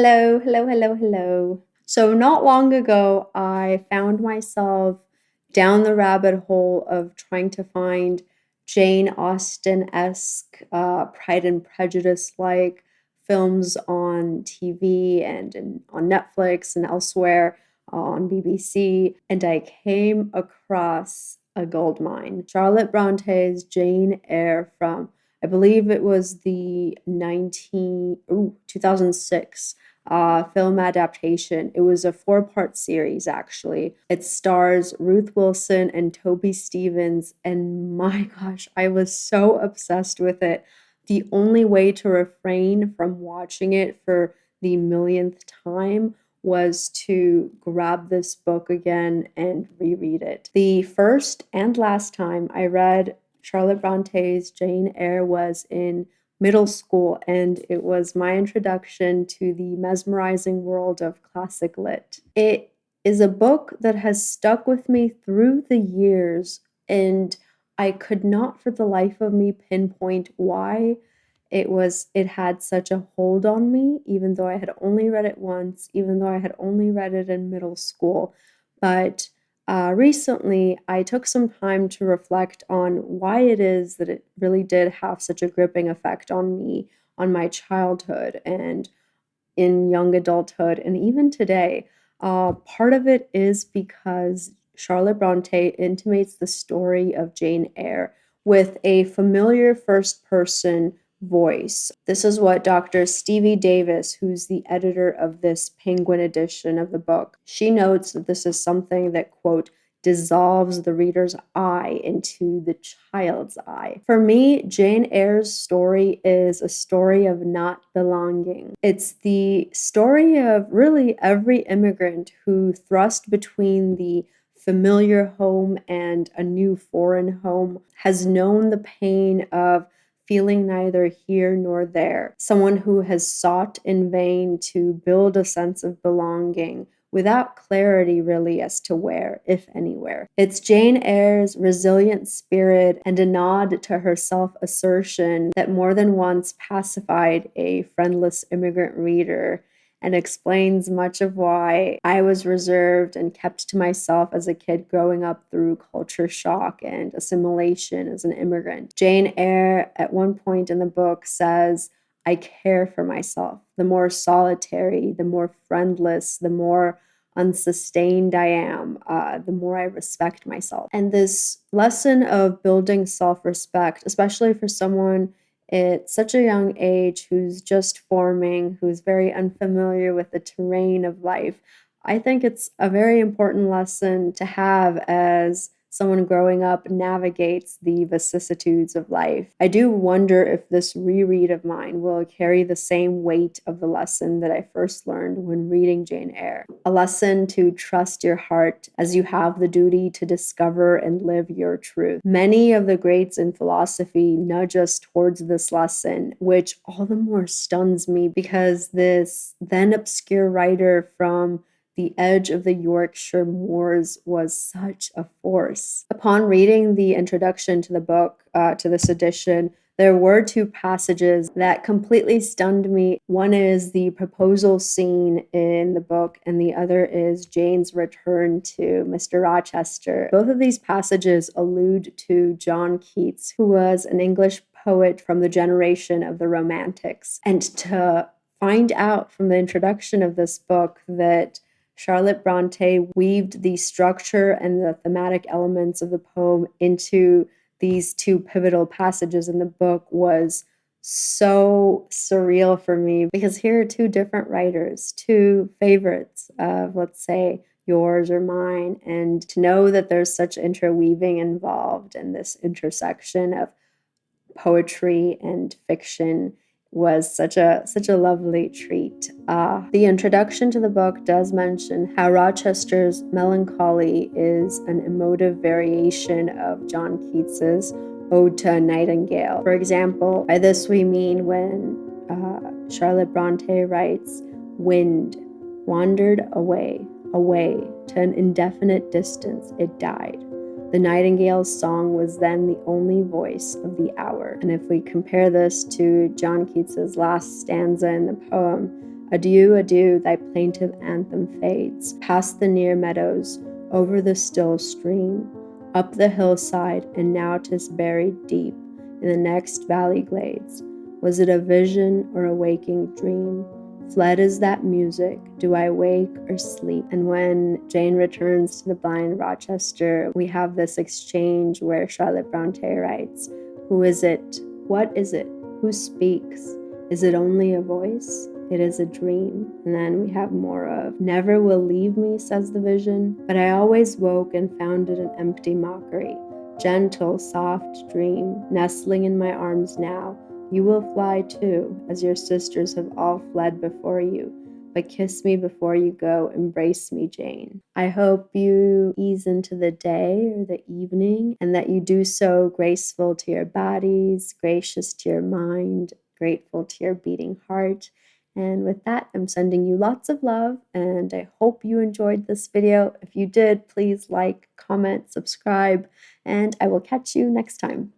Hello, hello, hello, hello. So, not long ago, I found myself down the rabbit hole of trying to find Jane Austen esque, Pride and Prejudice like films on TV and on Netflix and elsewhere on BBC. And I came across a gold mine. Charlotte Bronte's Jane Eyre from, I believe it was the 2006 film adaptation. It was a four-part series, actually. It stars Ruth Wilson and Toby Stephens, and my gosh, I was so obsessed with it. The only way to refrain from watching it for the millionth time was to grab this book again and reread it. The first and last time I read Charlotte Bronte's Jane Eyre was in middle school, and it was my introduction to the mesmerizing world of classic lit. It is a book that has stuck with me through the years, and I could not for the life of me pinpoint why it had such a hold on me, even though I had only read it once, even though I had only read it in middle school. But recently, I took some time to reflect on why it is that it really did have such a gripping effect on me, on my childhood and in young adulthood, and even today. Part of it is because Charlotte Bronte intimates the story of Jane Eyre with a familiar first person voice. This is what Dr. Stevie Davis, who's the editor of this Penguin edition of the book, she notes that this is something that, quote, dissolves the reader's eye into the child's eye. For me, Jane Eyre's story is a story of not belonging. It's the story of really every immigrant who thrust between the familiar home and a new foreign home has known the pain of feeling neither here nor there. Someone who has sought in vain to build a sense of belonging without clarity really as to where, if anywhere. It's Jane Eyre's resilient spirit and a nod to her self-assertion that more than once pacified a friendless immigrant reader and explains much of why I was reserved and kept to myself as a kid growing up through culture shock and assimilation as an immigrant. Jane Eyre, at one point in the book, says, I care for myself. The more solitary, the more friendless, the more unsustained I am, the more I respect myself. And this lesson of building self-respect, especially for someone at such a young age who's just forming, who's very unfamiliar with the terrain of life, I think it's a very important lesson to have as someone growing up navigates the vicissitudes of life. I do wonder if this reread of mine will carry the same weight of the lesson that I first learned when reading Jane Eyre. A lesson to trust your heart as you have the duty to discover and live your truth. Many of the greats in philosophy nudge us towards this lesson, which all the more stuns me because this then obscure writer from the edge of the Yorkshire moors was such a force. Upon reading the introduction to the book, to this edition, there were two passages that completely stunned me. One is the proposal scene in the book, and the other is Jane's return to Mr. Rochester. Both of these passages allude to John Keats, who was an English poet from the generation of the Romantics. And to find out from the introduction of this book that Charlotte Bronte weaved the structure and the thematic elements of the poem into these two pivotal passages in the book was so surreal for me because here are two different writers, two favorites of, let's say, yours or mine, and to know that there's such interweaving involved in this intersection of poetry and fiction was such a lovely treat. The introduction to the book does mention how Rochester's melancholy is an emotive variation of John Keats's Ode to a Nightingale. For example, by this we mean when Charlotte Bronte writes, "Wind wandered away, away to an indefinite distance, it died. The nightingale's song was then the only voice of the hour." And if we compare this to John Keats's last stanza in the poem, Adieu, adieu, thy plaintive anthem fades, past the near meadows, over the still stream, up the hillside, and now 'tis buried deep in the next valley glades. Was it a vision or a waking dream? Fled is that music, do I wake or sleep? And when Jane returns to the blind Rochester, we have this exchange where Charlotte Bronte writes, "Who is it? What is it? Who speaks? Is it only a voice? It is a dream." And then we have more of, "Never will leave me," says the vision, "but I always woke and found it an empty mockery. Gentle, soft dream, nestling in my arms now, you will fly too, as your sisters have all fled before you. But kiss me before you go, embrace me, Jane." I hope you ease into the day or the evening, and that you do so graceful to your bodies, gracious to your mind, grateful to your beating heart. And with that, I'm sending you lots of love, and I hope you enjoyed this video. If you did, please like, comment, subscribe, and I will catch you next time.